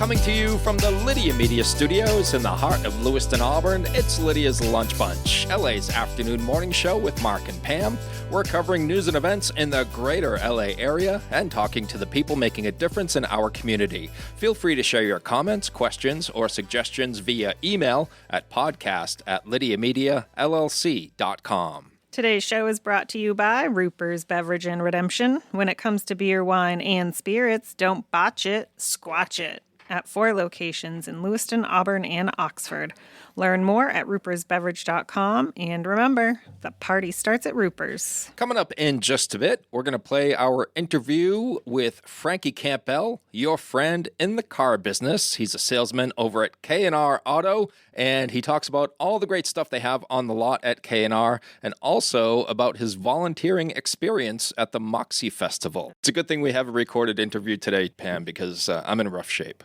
Coming to you from the Lydia Media Studios in the heart of Lewiston, Auburn, it's Lydia's Lunch Bunch, LA's afternoon morning show with Mark and Pam. We're covering news and events in the greater LA area and talking to the people making a difference in our community. Feel free to share your comments, questions, or suggestions via email at podcast@lydiamediallc.com. Today's show is brought to you by Ruper's Beverage and Redemption. When it comes to beer, wine, and spirits, don't botch it, squatch it. At 4 locations in Lewiston, Auburn, and Oxford. Learn more at rupersbeverage.com. And remember, the party starts at Ruper's. Coming up in just a bit, we're going to play our interview with Frankie Campbell, your friend in the car business. He's a salesman over at K&R Auto, and he talks about all the great stuff they have on the lot at K&R, and also about his volunteering experience at the Moxie Festival. It's a good thing we have a recorded interview today, Pam, because I'm in rough shape.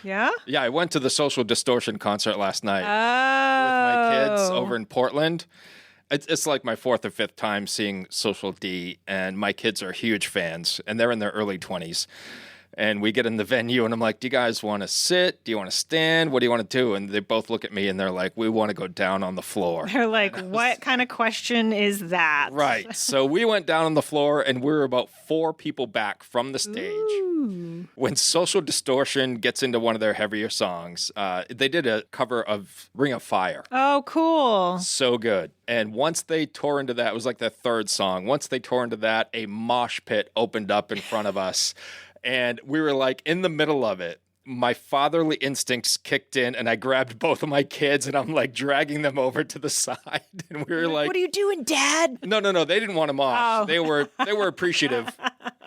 Yeah? Yeah, I went to the Social Distortion concert last night with my kids over in Portland. It's like my 4th or 5th time seeing Social D, and my kids are huge fans, and they're in their early 20s. And we get in the venue, and I'm like, do you guys want to sit? Do you want to stand? What do you want to do? And they both look at me, and they're like, we want to go down on the floor. They're like, what kind of question is that? Right. So we went down on the floor, and we were about 4 people back from the stage. Ooh. When Social Distortion gets into one of their heavier songs, they did a cover of Ring of Fire. Oh, cool. So good. And once they tore into that, it was like their 3rd song. Once they tore into that, a mosh pit opened up in front of us. And we were like in the middle of it. My fatherly instincts kicked in, and I grabbed both of my kids, and I'm like dragging them over to the side. And we were like, what are you doing, Dad? No. They didn't want to mosh. Oh. They were appreciative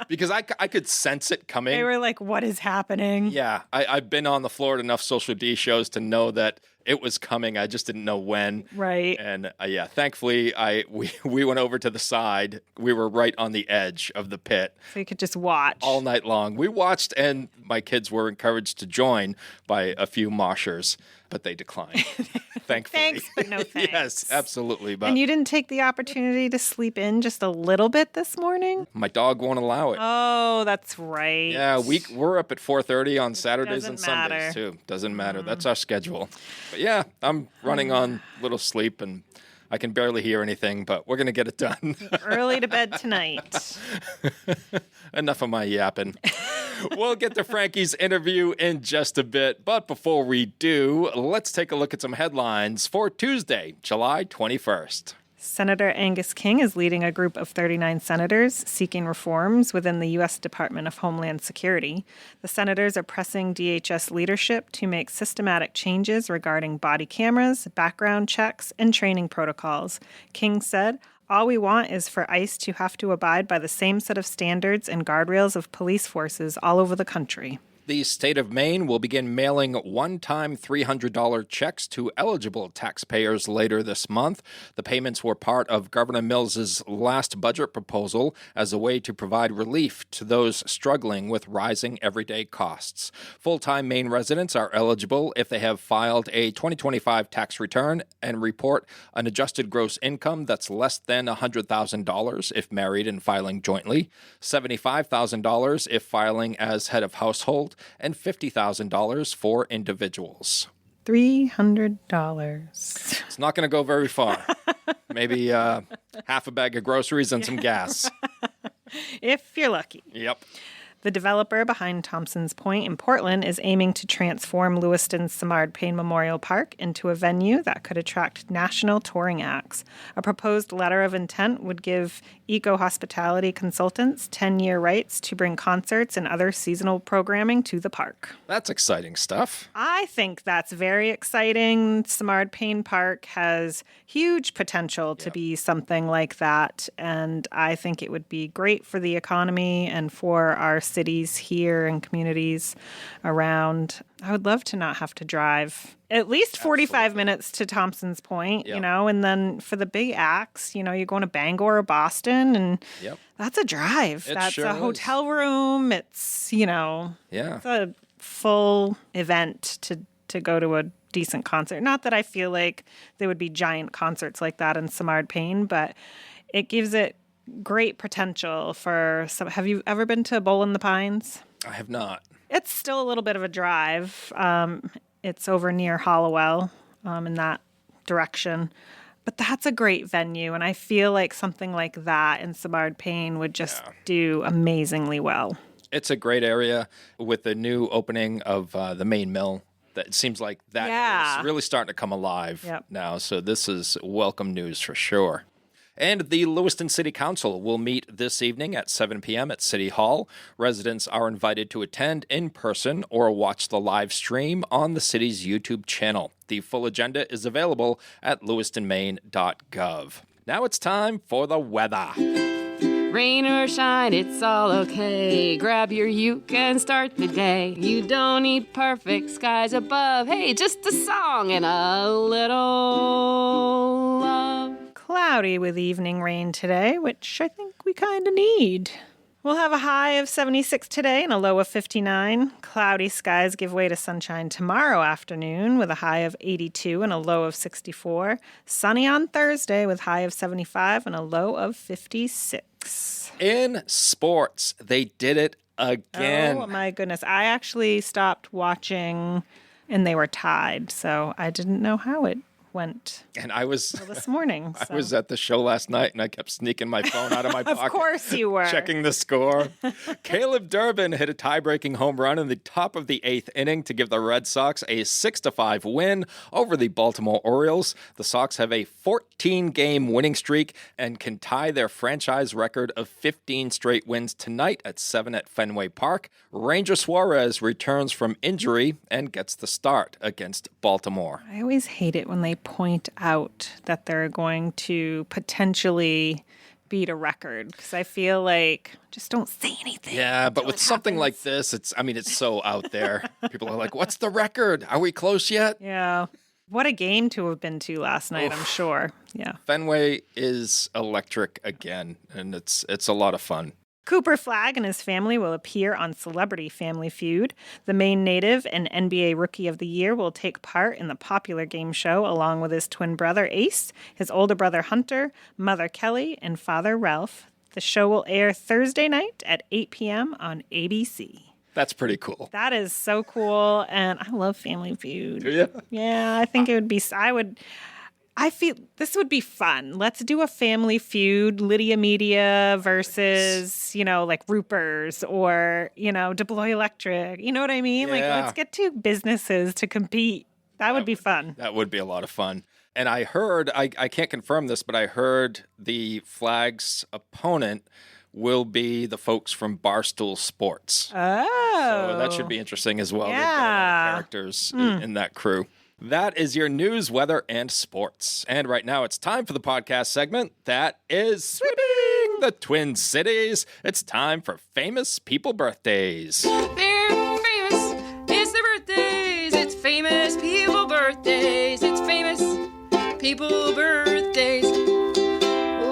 because I could sense it coming. They were like, what is happening? Yeah, I've been on the floor at enough Social D shows to know that it was coming. I just didn't know when. Right. And thankfully, we went over to the side. We were right on the edge of the pit. So you could just watch. All night long. We watched, and my kids were encouraged to join by a few moshers, but they declined. Thankfully. Thanks, but no thanks. Yes, absolutely. But And you didn't take the opportunity to sleep in just a little bit this morning? my dog won't allow it. Oh, that's right. Yeah, we're up at 4:30 on Saturdays and doesn't Sundays, matter. too. Doesn't matter. That's our schedule. But yeah, I'm running on little sleep, and I can barely hear anything, but we're going to get it done. Early to bed tonight. Enough of my yapping. We'll get to Frankie's interview in just a bit, but before we do, let's take a look at some headlines for Tuesday, July 21st. Senator Angus King is leading a group of 39 senators seeking reforms within the U.S. Department of Homeland Security. The senators are pressing DHS leadership to make systematic changes regarding body cameras, background checks, and training protocols. King said, "All we want is for ICE to have to abide by the same set of standards and guardrails of police forces all over the country." The state of Maine will begin mailing one-time $300 checks to eligible taxpayers later this month. The payments were part of Governor Mills's last budget proposal as a way to provide relief to those struggling with rising everyday costs. Full-time Maine residents are eligible if they have filed a 2025 tax return and report an adjusted gross income that's less than $100,000 if married and filing jointly, $75,000 if filing as head of household, and $50,000 for individuals. $300. It's not going to go very far. Maybe half a bag of groceries and some gas. If you're lucky. Yep. The developer behind Thompson's Point in Portland is aiming to transform Lewiston's Samard Payne Memorial Park into a venue that could attract national touring acts. A proposed letter of intent would give eco-hospitality consultants 10-year rights to bring concerts and other seasonal programming to the park. That's exciting stuff. I think that's very exciting. Samard Payne Park has huge potential to be something like that, and I think it would be great for the economy and for our cities here and communities around. I would love to not have to drive at least 45 minutes to Thompson's Point, Yep. you know, and then for the big acts, you know, you're going to Bangor or Boston, and Yep. that's a drive. It That's sure a is. hotel room. It's, you know, Yeah. it's a full event to go to a decent concert. Not that I feel like there would be giant concerts like that in Samard Payne, but it gives it great potential for some. Have you ever been to Bowl in the Pines? I have not. It's still a little bit of a drive. It's over near Hollowell, in that direction. But that's a great venue, and I feel like something like that in Samard Payne would just do amazingly well. It's a great area with the new opening of the main mill. That it seems like that is really starting to come alive now. So this is welcome news for sure. And the Lewiston City Council will meet this evening at 7 p.m. at City Hall. Residents are invited to attend in person or watch the live stream on the city's YouTube channel. The full agenda is available at lewistonmaine.gov. Now it's time for the weather. Rain or shine, it's all okay. Grab your uke and start the day. You don't need perfect skies above. Hey, just a song and a little love. Cloudy with evening rain today, which I think we kind of need. We'll have a high of 76 today and a low of 59. Cloudy skies give way to sunshine tomorrow afternoon with a high of 82 and a low of 64. Sunny on Thursday with high of 75 and a low of 56. In sports, they did it again. Oh, my goodness. I actually stopped watching and they were tied, so I didn't know how it went. And I was this morning. I was at the show last night and I kept sneaking my phone out of my pocket. Of course you were. Checking the score. Caleb Durbin hit a tie-breaking home run in the top of the 8th inning to give the Red Sox a 6-5 win over the Baltimore Orioles. The Sox have a 14-game winning streak and can tie their franchise record of 15 straight wins tonight at 7 at Fenway Park. Ranger Suarez returns from injury and gets the start against Baltimore. I always hate it when they point out that they're going to potentially beat a record because I feel like just don't say anything. Yeah, but with something like this, it's so out there. People are like, what's the record? Are we close yet? Yeah. What a game to have been to last night, I'm sure. Yeah. Fenway is electric again, and it's a lot of fun. Cooper Flagg and his family will appear on Celebrity Family Feud. The Maine native and NBA Rookie of the Year will take part in the popular game show along with his twin brother Ace, his older brother Hunter, mother Kelly, and father Ralph. The show will air Thursday night at 8 p.m. on ABC. That's pretty cool. That is so cool, and I love Family Feud. Yeah. Yeah, I think it would be... I feel this would be fun. Let's do a Family Feud, Lydia Media versus, like Ruper's or, DeBlois Electric. You know what I mean? Yeah. Like, let's get two businesses to compete. That would be fun. That would be a lot of fun. And I heard, I can't confirm this, but I heard the Flag's opponent will be the folks from Barstool Sports. Oh. So that should be interesting as well. Yeah. They've got a lot of characters in that crew. That is your news, weather, and sports. And right now it's time for the podcast segment that is Sweeping the Twin Cities. It's time for famous people birthdays. They're famous. It's their birthdays. It's famous people birthdays. It's famous people birthdays.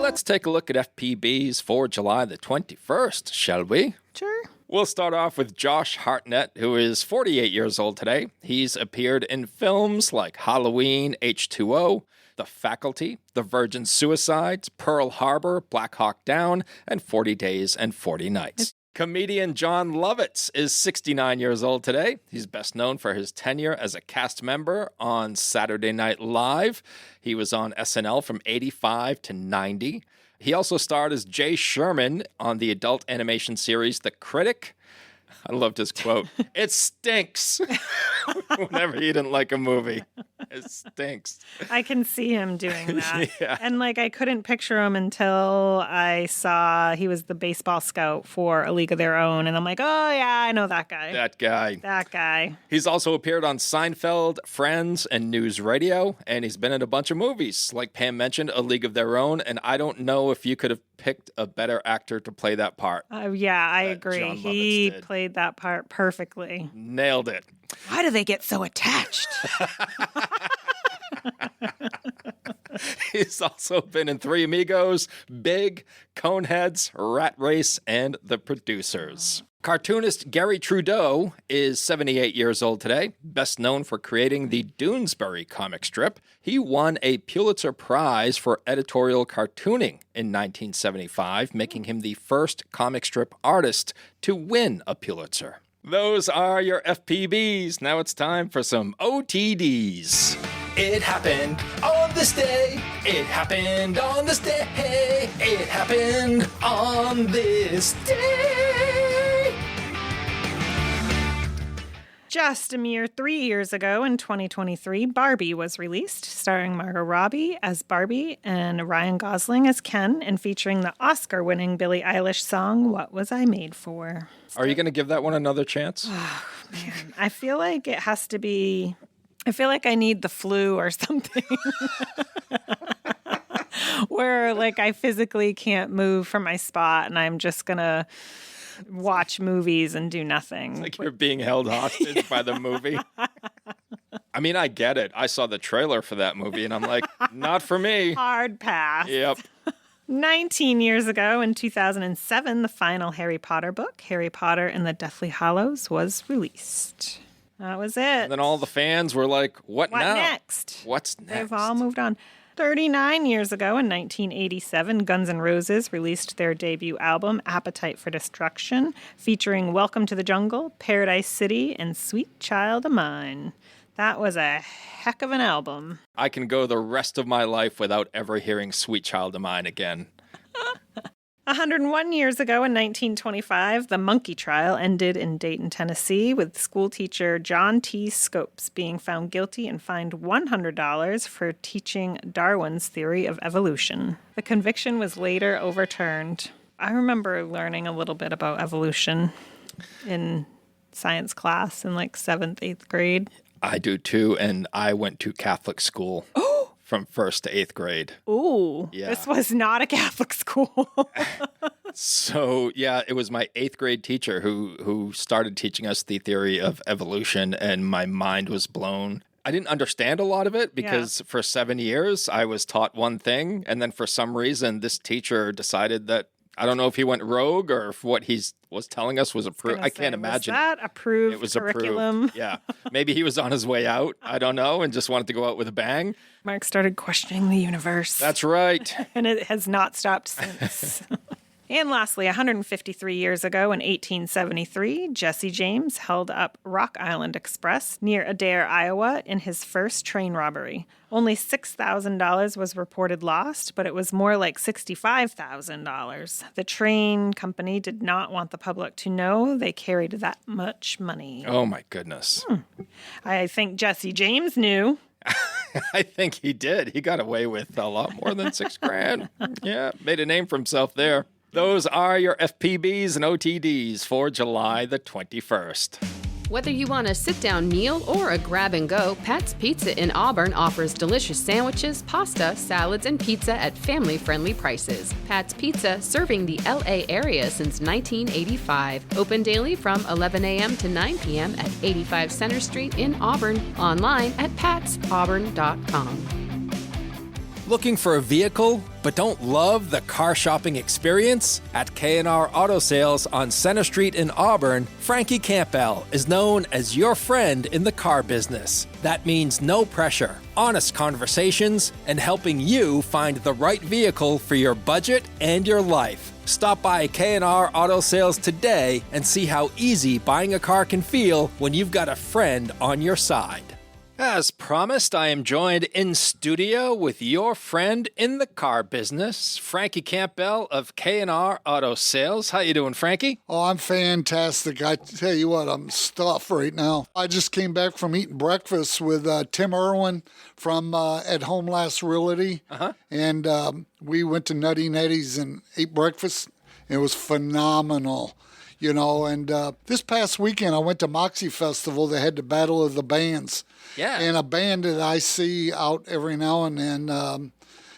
Let's take a look at FPBs for July the 21st, shall we? Sure. We'll start off with Josh Hartnett, who is 48 years old today. He's appeared in films like Halloween, H2O, The Faculty, The Virgin Suicides, Pearl Harbor, Black Hawk Down, and 40 Days and 40 Nights. Comedian John Lovitz is 69 years old today. He's best known for his tenure as a cast member on Saturday Night Live. He was on SNL from 85 to 90. He also starred as Jay Sherman on the adult animation series The Critic. I loved his quote. It stinks. Whenever he didn't like a movie. It stinks. I can see him doing that. Yeah. And I couldn't picture him until I saw he was the baseball scout for A League of Their Own. And I'm like, oh, yeah, I know that guy. That guy. That guy. He's also appeared on Seinfeld, Friends, and News Radio. And he's been in a bunch of movies. Like Pam mentioned, A League of Their Own. And I don't know if you could have picked a better actor to play that part. Yeah, I agree. John Lovitz He did. played that part perfectly. Nailed it. Why do they get so attached? He's also been in Three Amigos, Big, Coneheads, Rat Race, and The Producers. Cartoonist Gary Trudeau is 78 years old today, best known for creating the Doonesbury comic strip. He won a Pulitzer Prize for editorial cartooning in 1975, making him the first comic strip artist to win a Pulitzer. Those are your FPBs. Now it's time for some OTDs. It happened on this day. It happened on this day. It happened on this day. Just a mere 3 years ago in 2023, Barbie was released, starring Margot Robbie as Barbie and Ryan Gosling as Ken, and featuring the Oscar-winning Billie Eilish song, What Was I Made For? Are you going to give that one another chance? Man, I feel like it has to be... I feel like I need the flu or something. Where, like, I physically can't move from my spot and I'm just going to watch movies and do nothing. It's like you're being held hostage by the movie. I mean, I get it. I saw the trailer for that movie and I'm like, not for me. Hard pass. Yep. 19 years ago in 2007, the final Harry Potter book, Harry Potter and the Deathly Hallows, was released. That was it. And then all the fans were like, what now? Next? What's next? They've all moved on. 39 years ago in 1987, Guns N' Roses released their debut album, Appetite for Destruction, featuring Welcome to the Jungle, Paradise City, and Sweet Child of Mine. That was a heck of an album. I can go the rest of my life without ever hearing Sweet Child of Mine again. 101 years ago in 1925, the monkey trial ended in Dayton, Tennessee, with schoolteacher John T. Scopes being found guilty and fined $100 for teaching Darwin's theory of evolution. The conviction was later overturned. I remember learning a little bit about evolution in science class in like 7th, 8th grade. I do too, and I went to Catholic school. From 1st to 8th grade. Ooh, yeah. This was not a Catholic school. So, yeah, it was my 8th grade teacher who started teaching us the theory of evolution, and my mind was blown. I didn't understand a lot of it because for 7 years I was taught one thing, and then for some reason this teacher decided that, I don't know if he went rogue or if what he was telling us was approved. I can't imagine. Was that approved it was curriculum? Approved. Yeah. Maybe he was on his way out. I don't know. And just wanted to go out with a bang. Mark started questioning the universe. That's right. And it has not stopped since. And lastly, 153 years ago in 1873, Jesse James held up Rock Island Express near Adair, Iowa, in his first train robbery. Only $6,000 was reported lost, but it was more like $65,000. The train company did not want the public to know they carried that much money. Oh, my goodness. I think Jesse James knew. I think he did. He got away with a lot more than $6,000. Yeah, made a name for himself there. Those are your FPBs and OTDs for July the 21st. Whether you want a sit-down meal or a grab-and-go, Pat's Pizza in Auburn offers delicious sandwiches, pasta, salads, and pizza at family-friendly prices. Pat's Pizza, serving the L.A. area since 1985. Open daily from 11 a.m. to 9 p.m. at 85 Center Street in Auburn. Online at patsauburn.com. Looking for a vehicle, but don't love the car shopping experience? At K&R Auto Sales on Center Street in Auburn, Frankie Campbell is known as your friend in the car business. That means no pressure, honest conversations, and helping you find the right vehicle for your budget and your life. Stop by K&R Auto Sales today and see how easy buying a car can feel when you've got a friend on your side. As promised, I am joined in studio with your friend in the car business, Frankie Campbell of K&R Auto Sales. How you doing, Frankie? Oh, I'm fantastic. I tell you what, I'm stuffed right now. I just came back from eating breakfast with Tim Irwin from At Home Last Realty. And we went to Nutty Netty's and ate breakfast. It was phenomenal. You know, and this past weekend I went to Moxie Festival. They had the Battle of the Bands. Yeah. And a band that I see out every now and then,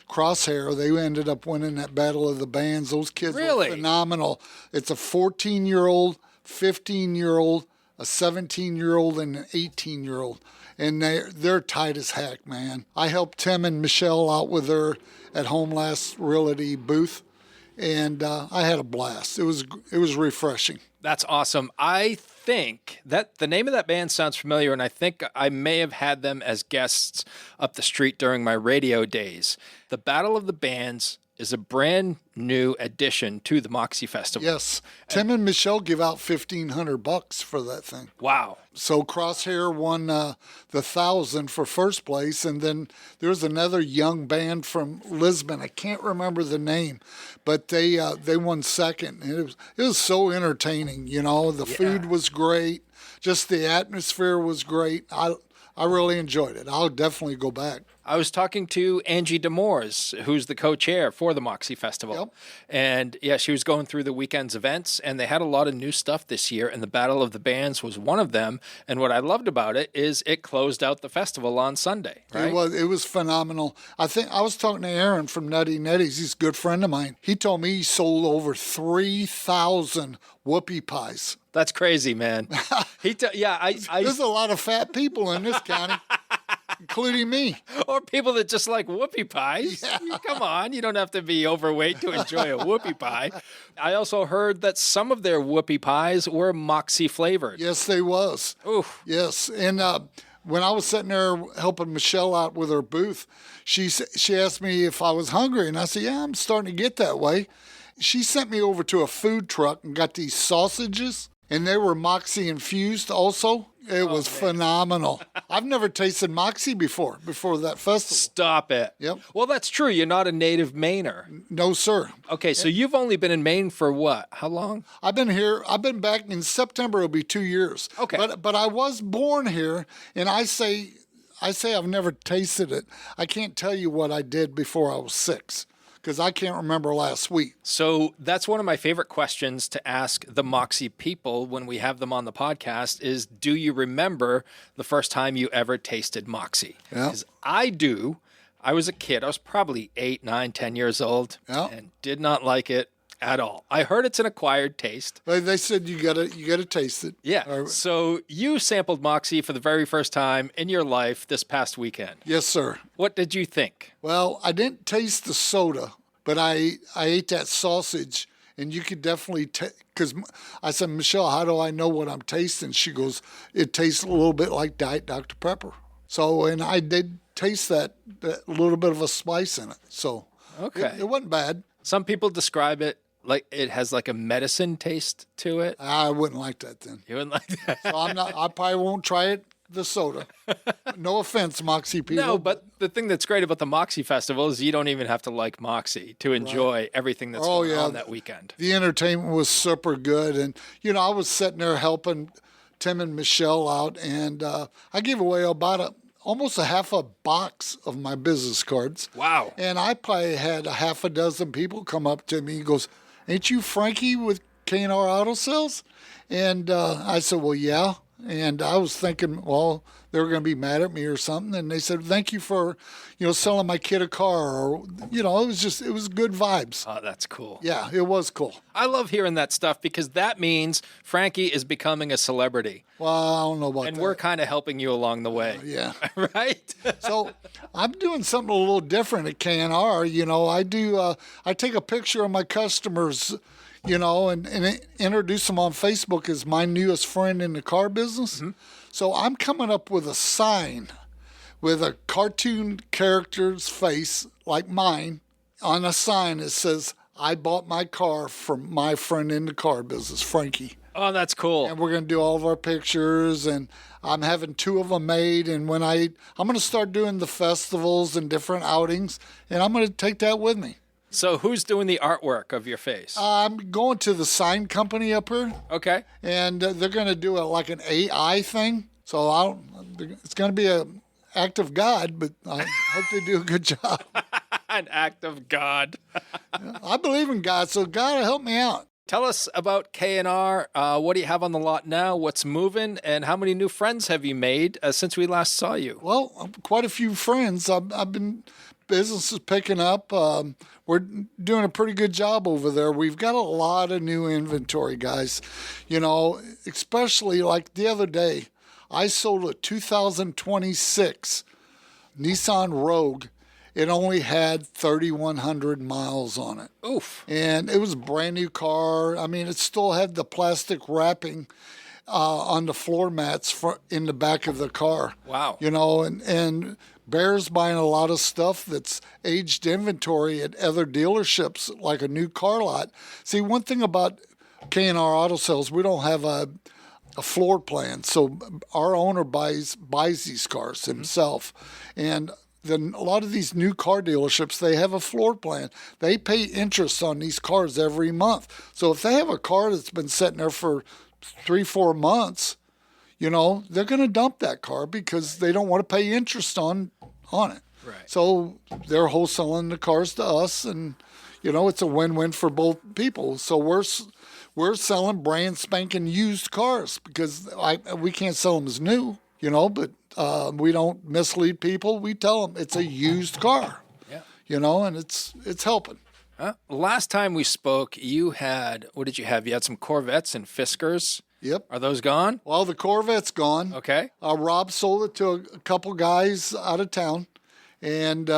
Crosshair, they ended up winning that Battle of the Bands. Those kids were phenomenal. It's a 14-year-old, 15-year-old, a 17-year-old, and an 18-year-old. And they're tight as heck, man. I helped Tim and Michelle out with their At Home Last Realty booth. And I had a blast. It was refreshing. That's awesome. I think that the name of that band sounds familiar, and I think I may have had them as guests up the street during my radio days. The Battle of the Bands is a brand new addition to the Moxie Festival. Yes. Tim and Michelle give out $1,500 for that thing. Wow. So Crosshair won the 1,000 for first place, and then there's another young band from Lisbon. I can't remember the name, but they won second. And it was so entertaining. The food was great, just the atmosphere was great. I really enjoyed it. I'll definitely go back. I was talking to Angie Demores, who's the co-chair for the Moxie Festival. Yep. And yeah, she was going through the weekend's events, and they had a lot of new stuff this year, and the Battle of the Bands was one of them. And what I loved about it is it closed out the festival on Sunday, right? It was phenomenal. I think I was talking to Aaron from Nutty Netties. He's a good friend of mine. He told me he sold over 3,000 whoopie pies. That's crazy, man. There's a lot of fat people in this county. Including me. Or people that just like whoopie pies. Yeah. Come on, you don't have to be overweight to enjoy a whoopie pie. I also heard that some of their whoopie pies were Moxie flavored. Yes, they was. Oof. Yes, and when I was sitting there helping Michelle out with her booth, she asked me if I was hungry, and I said, yeah, I'm starting to get that way. She sent me over to a food truck and got these sausages, and they were Moxie infused also. It was phenomenal. I've never tasted Moxie before that festival. Stop it. Yep. Well, that's true. You're not a native Mainer. No, sir. Okay, so you've only been in Maine for what? How long? I've been back in September. It'll be 2 years. Okay. But I was born here, and I say I've never tasted it. I can't tell you what I did before I was 6. Because I can't remember last week. So that's one of my favorite questions to ask the Moxie people when we have them on the podcast is, do you remember the first time you ever tasted Moxie? Yeah. Because I do. I was a kid. I was probably 8, 9, 10 years old and did not like it at all. I heard it's an acquired taste. But they said you gotta taste it. Yeah. So you sampled Moxie for the very first time in your life this past weekend. Yes, sir. What did you think? Well, I didn't taste the soda, but I ate that sausage, and you could definitely because I said, Michelle, how do I know what I'm tasting? She goes, it tastes a little bit like Diet Dr. Pepper. So, and I did taste that little bit of a spice in it. So okay, it wasn't bad. Some people describe it like it has like a medicine taste to it. I wouldn't like that then. You wouldn't like that? So I probably won't try it, the soda. No offense, Moxie people. No, but the thing that's great about the Moxie Festival is you don't even have to like Moxie to enjoy everything that's going on that weekend. The entertainment was super good. And, I was sitting there helping Tim and Michelle out, and I gave away about almost a half a box of my business cards. Wow. And I probably had a half a dozen people come up to me and goes, ain't you Frankie with K&R Auto Sales? And I said, well, yeah. And I was thinking, well, they were going to be mad at me or something. And they said, thank you for, selling my kid a car. Or, it was good vibes. Oh, that's cool. Yeah, it was cool. I love hearing that stuff because that means Frankie is becoming a celebrity. Well, I don't know about that. And we're kind of helping you along the way. Yeah. Right? So I'm doing something a little different at K&R. I take a picture of my customers, and introduce them on Facebook as my newest friend in the car business. Mm-hmm. So I'm coming up with a sign with a cartoon character's face like mine on a sign that says, I bought my car from my friend in the car business, Frankie. Oh, that's cool. And we're going to do all of our pictures, and I'm having 2 of them made. And when I'm going to start doing the festivals and different outings, and I'm going to take that with me. So who's doing the artwork of your face? I'm going to the sign company up here. Okay. And they're going to do like an AI thing. So it's going to be an act of God, but I hope they do a good job. An act of God. I believe in God, so God will help me out. Tell us about K&R. What do you have on the lot now? What's moving? And how many new friends have you made since we last saw you? Well, quite a few friends. I've been... Business is picking up. We're doing a pretty good job over there. We've got a lot of new inventory, guys. Especially like the other day, I sold a 2026 Nissan Rogue. It only had 3,100 miles on it. Oof. And it was a brand new car. I mean, it still had the plastic wrapping on the floor mats in the back of the car. Wow. And Bear's buying a lot of stuff that's aged inventory at other dealerships, like a new car lot. See, one thing about K&R Auto Sales, we don't have a floor plan. So our owner buys these cars himself. And then a lot of these new car dealerships, they have a floor plan. They pay interest on these cars every month. So if they have a car that's been sitting there for 3-4 months, they're going to dump that car because they don't want to pay interest on it. Right. So they're wholesaling the cars to us, and it's a win-win for both people. So we're selling brand spanking used cars because we can't sell them as new, but we don't mislead people. We tell them it's a used car, and it's helping. Last time we spoke, you had, what did you have? You had some Corvettes and Fiskars. Yep. Are those gone? Well, the Corvette's gone. Okay. Rob sold it to a couple guys out of town, and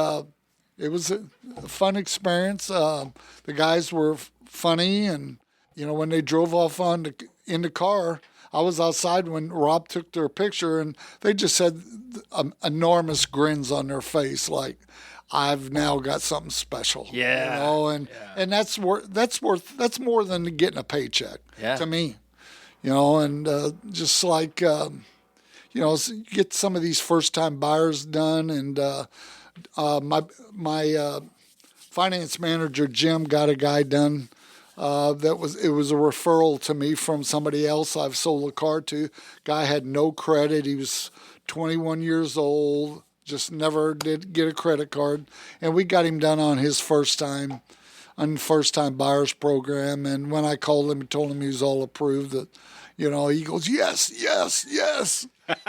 it was a fun experience. The guys were funny, and when they drove off in the car, I was outside when Rob took their picture, and they just had enormous grins on their face, like, I've now got something special. Yeah. And that's more than getting a paycheck to me. Just like, get some of these first-time buyers done. And my finance manager, Jim, got a guy done. It was a referral to me from somebody else I've sold a car to. Guy had no credit. He was 21 years old, just never did get a credit card. And we got him done on his first-time buyers program. And when I called him and told him he was all approved, that, he goes, yes.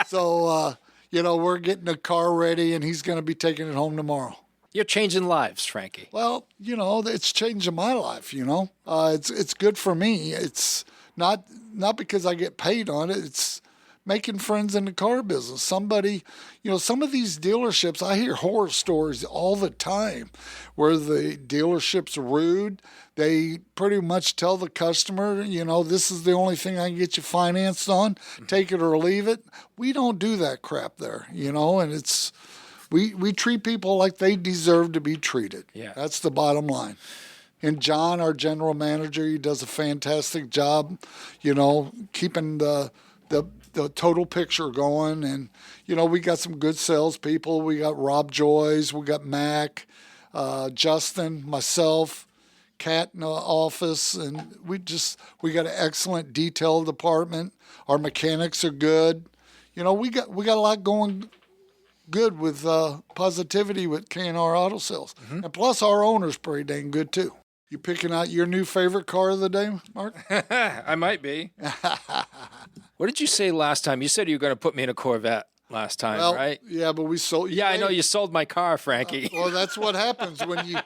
So, we're getting the car ready, and he's going to be taking it home tomorrow. You're changing lives, Frankie. Well, it's changing my life, It's good for me. It's not because I get paid on it. It's making friends in the car business. Somebody, some of these dealerships, I hear horror stories all the time where the dealership's rude. They pretty much tell the customer, this is the only thing I can get you financed on. Take it or leave it. We don't do that crap there, and it's, we treat people like they deserve to be treated. Yeah. That's the bottom line. And John, our general manager, he does a fantastic job, keeping the total picture going. And, we got some good salespeople. We got Rob Joyce, we got Mac, Justin, myself, Kat in the office, and we got an excellent detail department. Our mechanics are good. We got a lot going good with positivity with K&R Auto Sales. Mm-hmm. And plus our owner's pretty dang good too. You picking out your new favorite car of the day, Mark? I might be. What did you say last time? You said you were going to put me in a Corvette last time, right? Yeah, but we sold. Yeah, I know you sold my car, Frankie. Well, that's what happens when you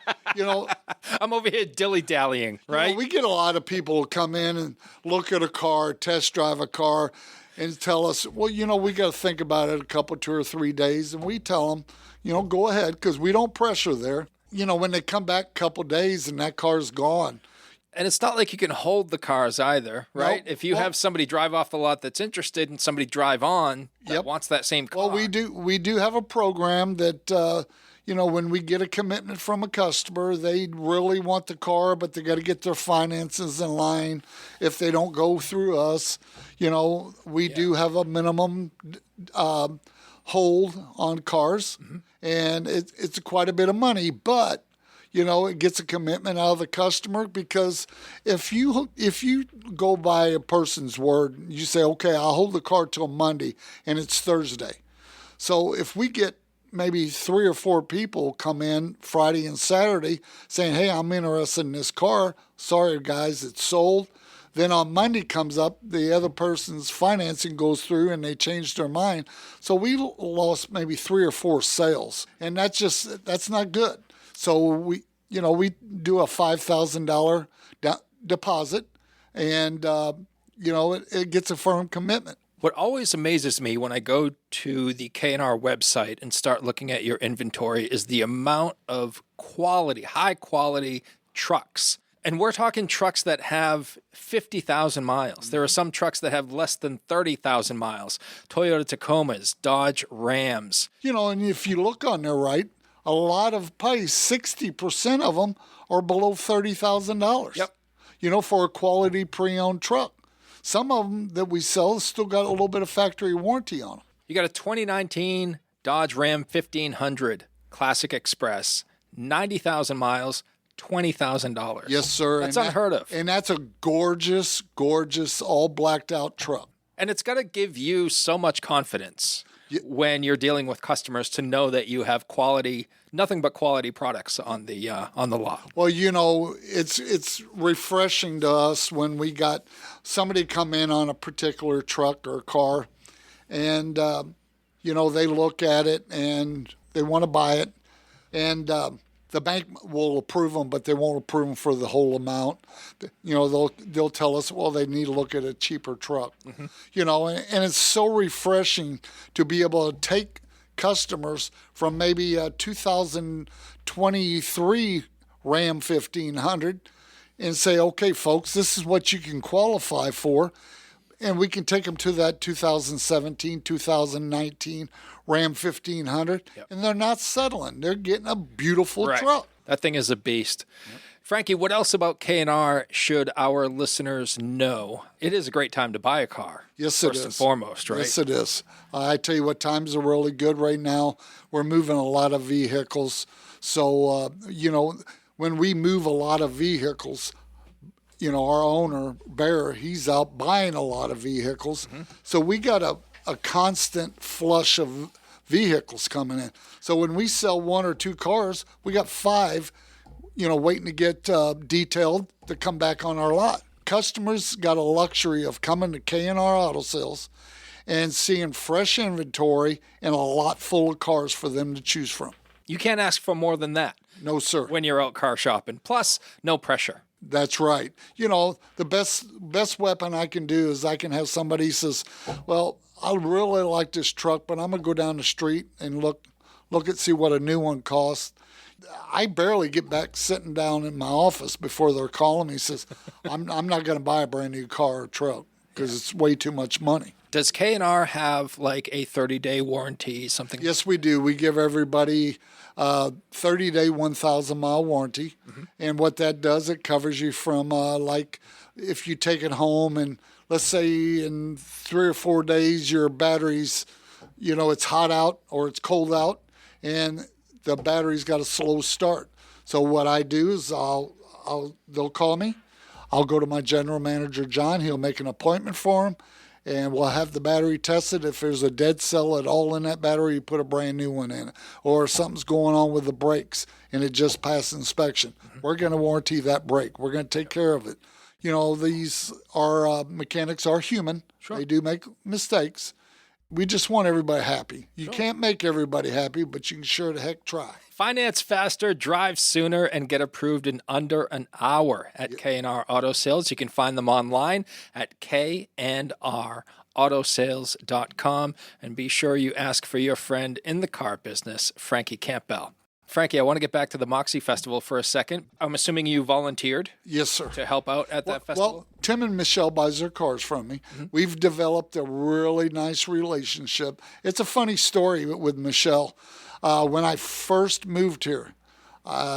I'm over here dilly-dallying, right? We get a lot of people who come in and look at a car, test drive a car, and tell us, well, we got to think about it 2 or 3 days. And we tell them, go ahead, because we don't pressure there. When they come back a couple days and that car's gone. And it's not like you can hold the cars either, right? Nope. If you have somebody drive off the lot that's interested and somebody drive on that wants that same car. Well, we do have a program that, when we get a commitment from a customer, they really want the car, but they got to get their finances in line. If they don't go through us, we do have a minimum hold on cars, and it's quite a bit of money, but it gets a commitment out of the customer, because if you go by a person's word, you say, okay, I'll hold the car till Monday, and it's Thursday. So if we get maybe 3 or 4 people come in Friday and Saturday saying, hey, I'm interested in this car. Sorry, guys, it's sold. Then on Monday comes up, the other person's financing goes through and they change their mind. So we lost maybe 3 or 4 sales, and that's not good. So we do a $5,000 deposit, and it gets a firm commitment. What always amazes me when I go to the K&R website and start looking at your inventory is the amount of quality, high quality trucks And we're talking trucks that have 50,000 miles. There are some trucks that have less than 30,000 miles. Toyota Tacomas, Dodge Rams. And if you look on there, right, a lot of probably 60% of them are below $30,000. Yep. For a quality pre-owned truck. Some of them that we sell still got a little bit of factory warranty on them. You got a 2019 Dodge Ram 1500 Classic Express, 90,000 miles, $20,000. Yes, sir. That's unheard of. And that's a gorgeous, gorgeous, all blacked out truck. And it's got to give you so much confidence when you're dealing with customers to know that you have quality, nothing but quality products on the lot. Well, it's refreshing to us when we got somebody come in on a particular truck or car, and they look at it and they want to buy it, and the bank will approve them, but they won't approve them for the whole amount. They'll tell us, well, they need to look at a cheaper truck. Mm-hmm. And it's so refreshing to be able to take customers from maybe a 2023 Ram 1500 and say, okay, folks, this is what you can qualify for. And we can take them to that 2017, 2019 Ram 1500, and they're not settling. They're getting a beautiful truck. That thing is a beast. Yep. Frankie, what else about K&R should our listeners know? It is a great time to buy a car. Yes, it is. First and foremost, right? Yes, it is. I tell you what, times are really good right now. We're moving a lot of vehicles. So, when we move a lot of vehicles, our owner, Bear, he's out buying a lot of vehicles. Mm-hmm. So we got a constant flush of vehicles coming in. So when we sell 1 or 2 cars, we got 5, waiting to get detailed to come back on our lot. Customers got a luxury of coming to K&R Auto Sales and seeing fresh inventory and a lot full of cars for them to choose from. You can't ask for more than that. No, sir. When you're out car shopping. Plus, no pressure. That's right. The best weapon I can do is I can have somebody says, well, I really like this truck, but I'm going to go down the street and look and see what a new one costs. I barely get back sitting down in my office before they're calling me. Says, I'm not going to buy a brand new car or truck because it's way too much money. Does K&R have like a 30-day warranty, something? Yes, we do. We give everybody 30-day, 1,000-mile warranty. Mm-hmm. And what that does, it covers you from like if you take it home and let's say in 3 or 4 days your battery's, it's hot out or it's cold out and the battery's got a slow start. So what I do is they'll call me. I'll go to my general manager, John. He'll make an appointment for him. And we'll have the battery tested. If there's a dead cell at all in that battery, you put a brand new one in. Or something's going on with the brakes and it just passed inspection. Mm-hmm. We're going to warranty that brake. We're going to take care of it. These mechanics are human. Sure. They do make mistakes. We just want everybody happy. You can't make everybody happy, but you can sure the heck try. Finance faster, drive sooner, and get approved in under an hour at K&R Auto Sales. You can find them online at KandRAutosales.com. And be sure you ask for your friend in the car business, Frankie Campbell. Frankie, I want to get back to the Moxie Festival for a second. I'm assuming you volunteered? Yes, sir. To help out at that festival? Well, Tim and Michelle buys their cars from me. Mm-hmm. We've developed a really nice relationship. It's a funny story with Michelle. When I first moved here,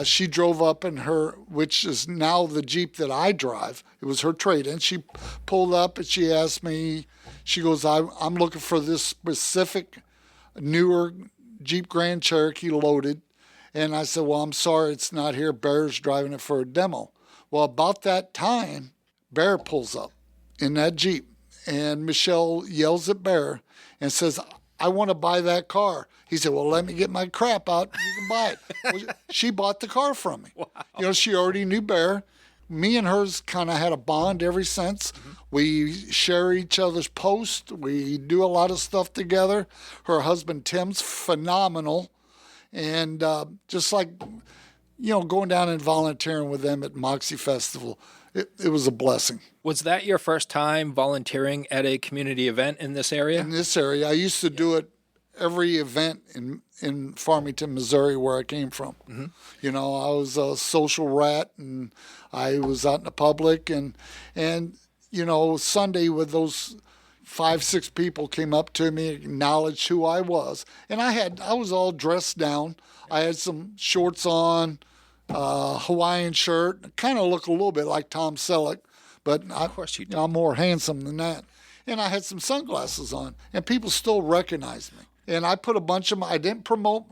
she drove up in her, which is now the Jeep that I drive. It was her trade-in. She pulled up and she asked me, she goes, I'm looking for this specific newer Jeep Grand Cherokee loaded. And I said, well, I'm sorry, it's not here. Bear's driving it for a demo. Well, about that time, Bear pulls up in that Jeep. And Michelle yells at Bear and says, I want to buy that car. He said, well, let me get my crap out. You can buy it. Well, she bought the car from me. Wow. She already knew Bear. Me and hers kind of had a bond ever since. Mm-hmm. We share each other's posts. We do a lot of stuff together. Her husband, Tim's phenomenal. And just like, going down and volunteering with them at Moxie Festival, it was a blessing. Was that your first time volunteering at a community event in this area? In this area. I used to do it every event in Farmington, Missouri, where I came from. Mm-hmm. You know, I was a social rat, and I was out in the public, and you know, Sunday with those 5-6 people came up to me, acknowledged who I was, and I was all dressed down. I had some shorts on, Hawaiian shirt, kind of look a little bit like Tom Selleck, but of course you do. I'm more handsome than that. And I had some sunglasses on, and people still recognized me. And I put a bunch of I didn't promote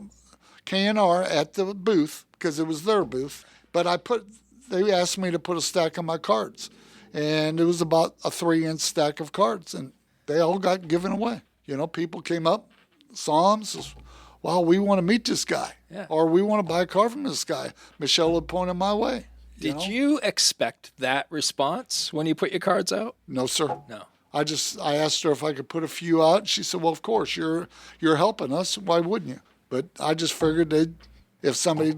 K&R at the booth because it was their booth, but they asked me to put a stack of my cards. And it was about a 3-inch stack of cards, and they all got given away. You know, people came up, saw them, says, wow, we want to meet this guy. Yeah. Or we want to buy a car from this guy. Michelle had pointed my way. Did you expect that response when you put your cards out? No, sir. No. I asked her if I could put a few out. She said, well, of course, you're helping us. Why wouldn't you? But I just figured if somebody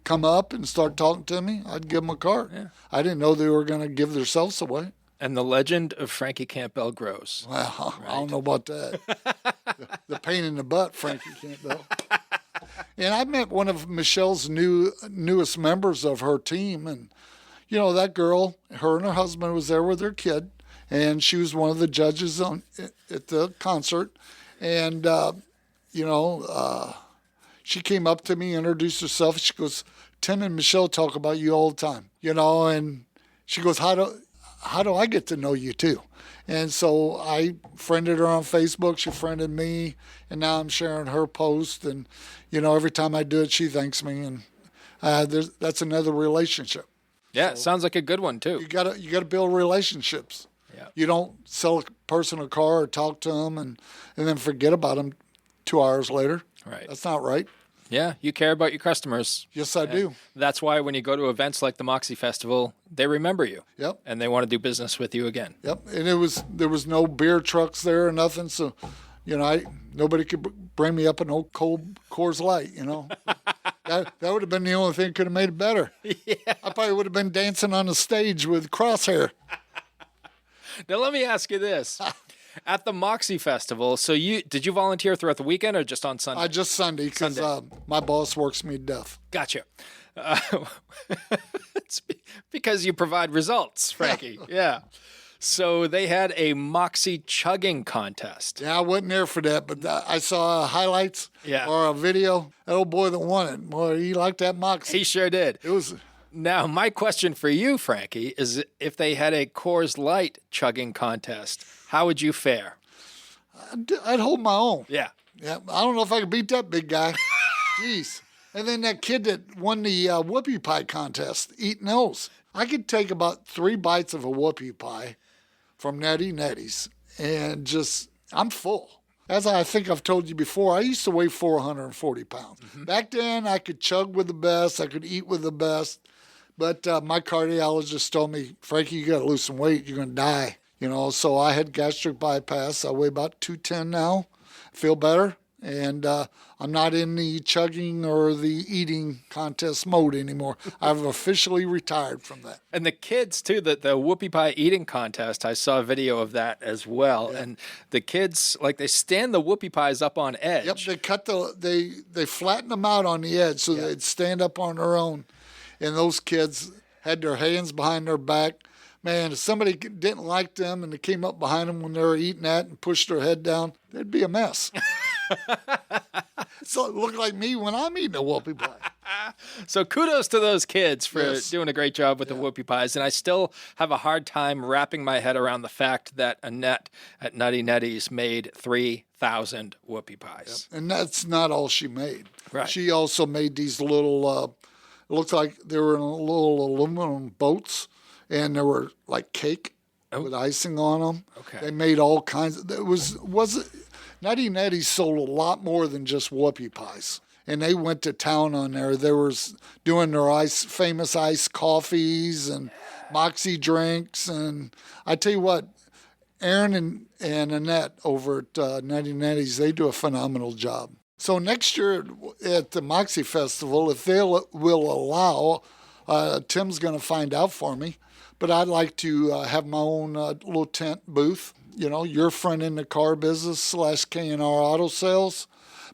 come up and start talking to me, I'd give them a card. Yeah. I didn't know they were going to give themselves away. And the legend of Frankie Campbell grows. Well, right? I don't know about that. the pain in the butt, Frankie Campbell. And I met one of Michelle's newest members of her team. And, you know, that girl, her and her husband was there with their kid. And she was one of the judges at the concert. And, she came up to me, introduced herself. She goes, Tim and Michelle talk about you all the time, you know. And she goes, how do I get to know you too? And so I friended her on Facebook. She friended me. And now I'm sharing her post. And, you know, every time I do it, she thanks me. And that's another relationship. Yeah, it sounds like a good one too. You gotta build relationships. Yeah. You don't sell a person a car or talk to them and then forget about them 2 hours later. Right. That's not right. Yeah, you care about your customers. Yes, I do. That's why when you go to events like the Moxie Festival, they remember you. Yep. And they want to do business with you again. Yep. And there was no beer trucks there or nothing, so you know, nobody could bring me up an old cold Coors Light. You know, that would have been the only thing that could have made it better. Yeah. I probably would have been dancing on the stage with crosshair. Now let me ask you this. At the Moxie Festival, so did you volunteer throughout the weekend or just on Sunday? Just Sunday, because my boss works me to death. Gotcha. It's because you provide results, Frankie. Yeah. So they had a Moxie chugging contest. Yeah, I wasn't there for that, but I saw highlights or a video. That old boy that won it, boy, he liked that Moxie. He sure did. It was. Now, my question for you, Frankie, is if they had a Coors Light chugging contest, how would you fare? I'd hold my own. Yeah. Yeah, I don't know if I could beat that big guy. Jeez. And then that kid that won the whoopie pie contest, eating those. I could take about 3 bites of a whoopie pie from Nettie Nettie's and I'm full. As I think I've told you before, I used to weigh 440 pounds. Mm-hmm. Back then, I could chug with the best. I could eat with the best. But my cardiologist told me, Frankie, you got to lose some weight. You're going to die. You know, so I had gastric bypass. I weigh about 210 now. Feel better. And I'm not in the chugging or the eating contest mode anymore. I've officially retired from that. And the kids, too, the whoopie pie eating contest, I saw a video of that as well. Yeah. And the kids, like, they stand the whoopie pies up on edge. Yep, they cut they flatten them out on the edge so they'd stand up on their own. And those kids had their hands behind their back. Man, if somebody didn't like them and they came up behind them when they were eating that and pushed their head down, they'd be a mess. So it looked like me when I'm eating a whoopie pie. So kudos to those kids for doing a great job with the whoopie pies. And I still have a hard time wrapping my head around the fact that Annette at Nutty Nettie's made 3,000 whoopie pies. Yep. And that's not all she made. Right. She also made these little, it looked like they were in little aluminum boats, and they were like cake with icing on them. Okay. They made all kinds of, Nutty Nettie's sold a lot more than just whoopie pies. And they went to town on there. They were doing their famous iced coffees and Moxie drinks. And I tell you what, Aaron and Annette over at Nutty Nettie's, they do a phenomenal job. So next year at the Moxie Festival, if they will allow, Tim's going to find out for me, but I'd like to have my own little tent booth. You know, your friend in the car business / K&R Auto Sales.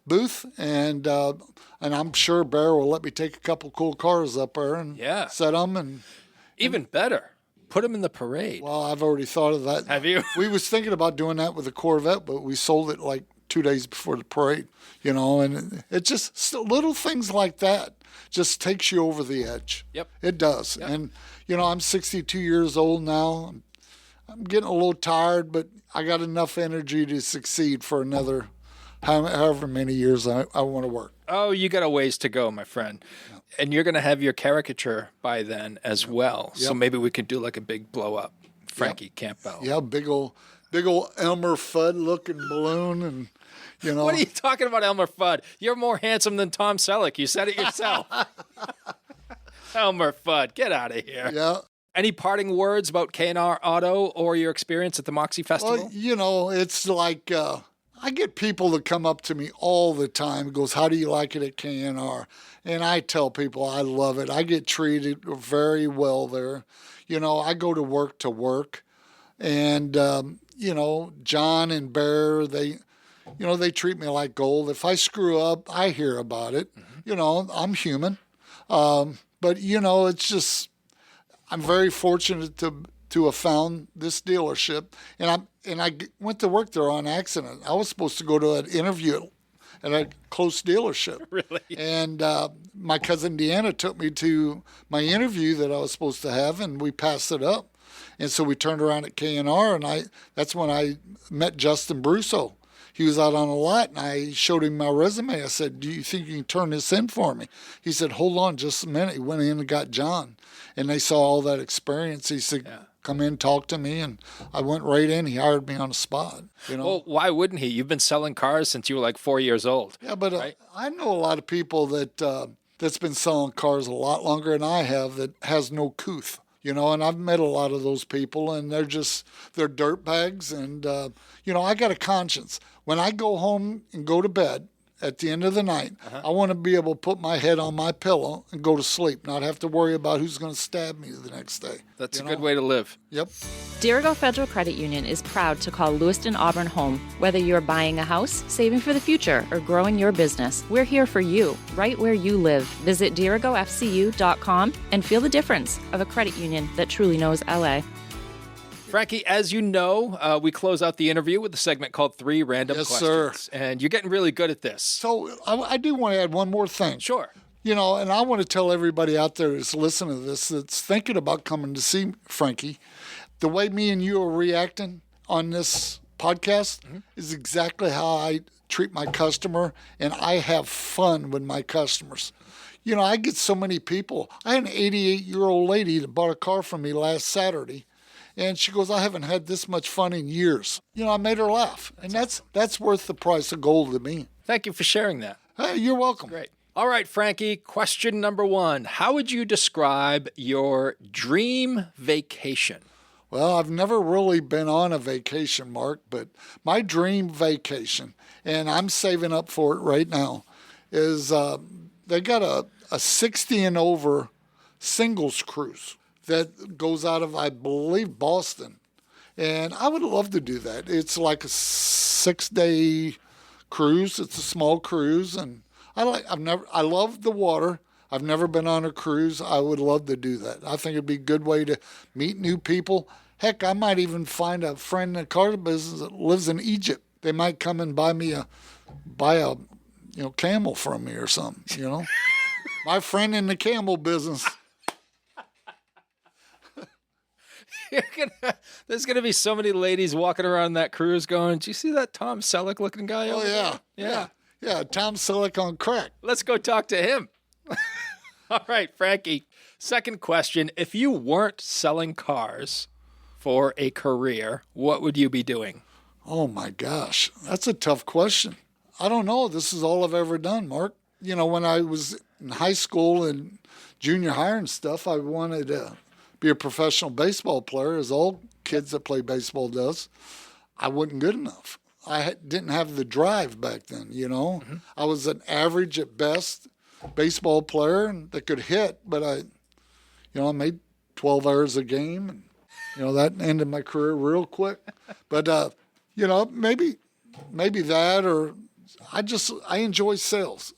booth, and I'm sure Bear will let me take a couple cool cars up there and set them. And even better, put them in the parade. Well, I've already thought of that. Have you? We was thinking about doing that with the Corvette, but we sold it like 2 days before the parade, and it just little things like that just takes you over the edge. Yep. It does. Yep. And, I'm 62 years old now. I'm getting a little tired, but I got enough energy to succeed for another however many years I want to work. Oh, you got a ways to go, my friend. Yep. And you're going to have your caricature by then as well. Yep. So maybe we could do like a big blow up Frankie Campbell. Yeah, big old Elmer Fudd looking balloon and... What are you talking about, Elmer Fudd? You're more handsome than Tom Selleck. You said it yourself. Elmer Fudd, get out of here. Yeah. Any parting words about K&R Auto or your experience at the Moxie Festival? Well, it's like I get people that come up to me all the time and goes, how do you like it at K&R? And I tell people I love it. I get treated very well there. I go to work. And, John and Bear, they treat me like gold. If I screw up, I hear about it. Mm-hmm. I'm human. But, it's just, I'm very fortunate to have found this dealership. And I went to work there on accident. I was supposed to go to an interview at a close dealership. Really? And my cousin Deanna took me to my interview that I was supposed to have, and we passed it up. And so we turned around at K&R, and that's when I met Justin Brusso. He was out on a lot, and I showed him my resume. I said, do you think you can turn this in for me? He said, hold on just a minute. He went in and got John, and they saw all that experience. He said, come in, talk to me, and I went right in. He hired me on the spot. Well, why wouldn't he? You've been selling cars since you were like 4 years old. Yeah, but right? I know a lot of people that's been selling cars a lot longer than I have that has no couth. And I've met a lot of those people, and they're dirtbags. And, I got a conscience. When I go home and go to bed at the end of the night, I want to be able to put my head on my pillow and go to sleep, not have to worry about who's going to stab me the next day. That's a good way to live. Yep. Dirigo Federal Credit Union is proud to call Lewiston Auburn home. Whether you're buying a house, saving for the future, or growing your business, we're here for you, right where you live. Visit dirigofcu.com and feel the difference of a credit union that truly knows LA. Frankie, as you know, we close out the interview with a segment called 3 Random Questions. Sir. And you're getting really good at this. So I do want to add one more thing. Sure. And I want to tell everybody out there that's listening to this, that's thinking about coming to see Frankie, the way me and you are reacting on this podcast is exactly how I treat my customer, and I have fun with my customers. I get so many people. I had an 88-year-old lady that bought a car from me last Saturday. And she goes, I haven't had this much fun in years. I made her laugh. And that's worth the price of gold to me. Thank you for sharing that. Hey, you're welcome. Great. All right, Frankie, question number 1. How would you describe your dream vacation? Well, I've never really been on a vacation, Mark, but my dream vacation, and I'm saving up for it right now, is they got a 60 and over singles cruise that goes out of, I believe, Boston. And I would love to do that. It's like a 6-day cruise. It's a small cruise, and I love the water. I've never been on a cruise. I would love to do that. I think it'd be a good way to meet new people. Heck, I might even find a friend in the car business that lives in Egypt. They might come and buy a camel from me or something, My friend in the camel business. There's going to be so many ladies walking around that cruise going, do you see that Tom Selleck looking guy over there? Yeah, Tom Selleck on crack. Let's go talk to him. All right, Frankie. Second question. If you weren't selling cars for a career, what would you be doing? Oh, my gosh. That's a tough question. I don't know. This is all I've ever done, Mark. When I was in high school and junior high and stuff, I wanted to be a professional baseball player, as all kids that play baseball does. I wasn't good enough. I didn't have the drive back then, Mm-hmm. I was an average at best baseball player that could hit, but I made 12 errors a game, and, that ended my career real quick. But, maybe that or I enjoy sales.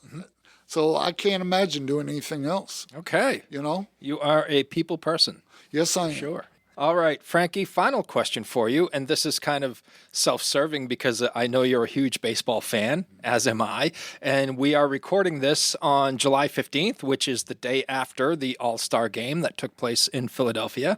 So I can't imagine doing anything else. Okay. You know? You are a people person. Yes, I am. Sure. All right, Frankie, final question for you. And this is kind of self-serving because I know you're a huge baseball fan, as am I. And we are recording this on July 15th, which is the day after the All-Star game that took place in Philadelphia.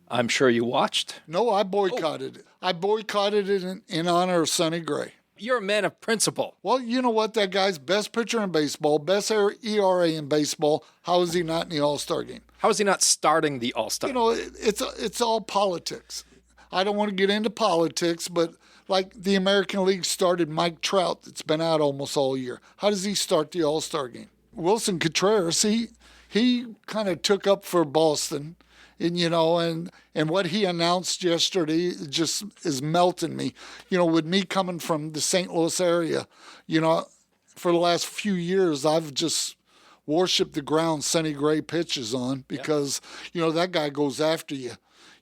I'm sure you watched. No, I boycotted it. I boycotted it in honor of Sonny Gray. You're a man of principle. Well, you know what? That guy's best pitcher in baseball, best ERA in baseball. How is he not in the All-Star game? How is he not starting the All-Star? You know, it's all politics. I don't want to get into politics, but like the American League started Mike Trout, that's been out almost all year. How does he start the All-Star game? Wilson Contreras, he kind of took up for Boston. And, you know, and what he announced yesterday just is melting me. You know, with me coming from the St. Louis area, you know, for the last few years, I've just worshiped the ground Sonny Gray pitches on because, you know, that guy goes after you,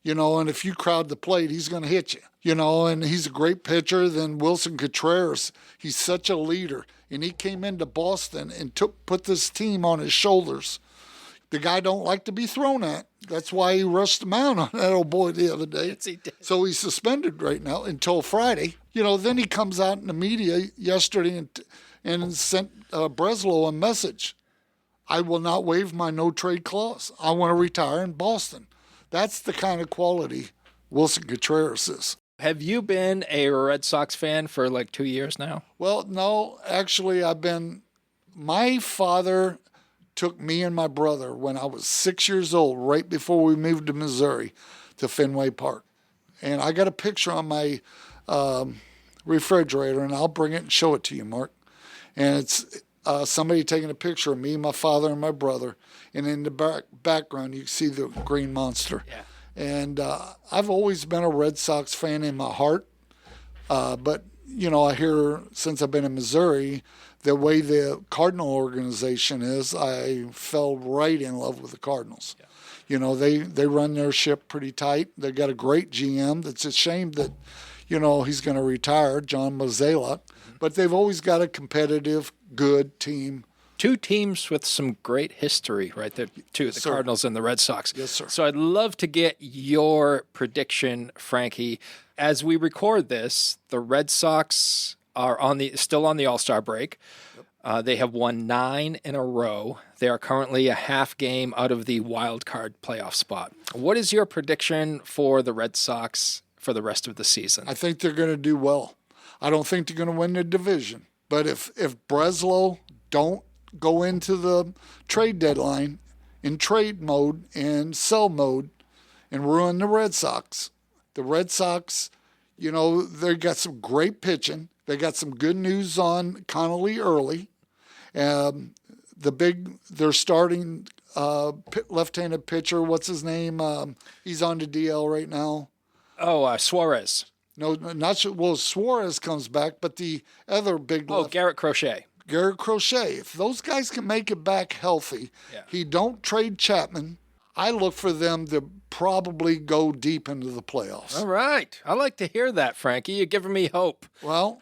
you know, and if you crowd the plate, he's going to hit you, you know, and he's a great pitcher. Then Wilson Contreras, he's such a leader. And he came into Boston and put this team on his shoulders. The guy don't like to be thrown at. That's why he rushed him out on that old boy the other day. Yes, he did. So he's suspended right now until Friday. You know, then he comes out in the media yesterday and sent Breslow a message. I will not waive my no-trade clause. I want to retire in Boston. That's the kind of quality Wilson Contreras is. Have you been a Red Sox fan for like 2 years now? Well, no. Actually, my father took me and my brother when I was 6 years old, right before we moved to Missouri, to Fenway Park. And I got a picture on my refrigerator, and I'll bring it and show it to you, Mark. And it's somebody taking a picture of me, my father, and my brother. And in the background, you can see the green monster. Yeah. And I've always been a Red Sox fan in my heart. But, you know, I hear since I've been in Missouri, the way the Cardinal organization is, I fell right in love with the Cardinals. Yeah. You know, they run their ship pretty tight. They got a great GM. It's a shame that, you know, he's going to retire, John Mozeliak. Mm-hmm. But they've always got a competitive, good team. Two teams with some great history right there, too, the Cardinals and the Red Sox. Yes, sir. So I'd love to get your prediction, Frankie. As we record this, the Red Sox are still on the All-Star break. They have won 9 in a row. They are currently a half game out of the wild card playoff spot. What is your prediction for the Red Sox for the rest of the season? I think they're going to do well. I don't think they're going to win the division. But if Breslow don't go into the trade deadline in trade mode and sell mode and ruin the Red Sox, you know, they got some great pitching. They got some good news on Connolly early. They're starting left-handed pitcher. What's his name? He's on the DL right now. Oh, Suarez. No, not well. Suarez comes back, but the other big. Garrett Crochet. Garrett Crochet. If those guys can make it back healthy, he don't trade Chapman. I look for them to probably go deep into the playoffs. All right. I like to hear that, Frankie. You're giving me hope. Well,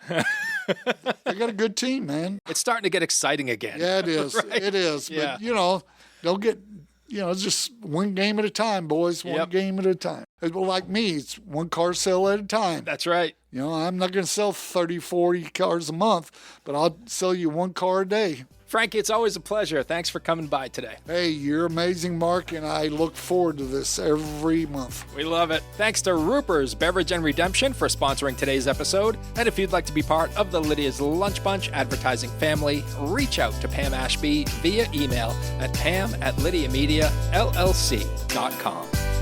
they got a good team, man. It's starting to get exciting again. Yeah, it is. Right? It is. Yeah. But, you know, they'll get, you know, it's just one game at a time, boys. One game at a time. Well, like me, it's one car sale at a time. That's right. You know, I'm not going to sell 30, 40 cars a month, but I'll sell you one car a day. Frankie, it's always a pleasure. Thanks for coming by today. Hey, you're amazing, Mark, and I look forward to this every month. We love it. Thanks to Ruper's Beverage and Redemption for sponsoring today's episode. And if you'd like to be part of the Lydia's Lunch Bunch advertising family, reach out to Pam Ashby via email at pam@lydiamediallc.com.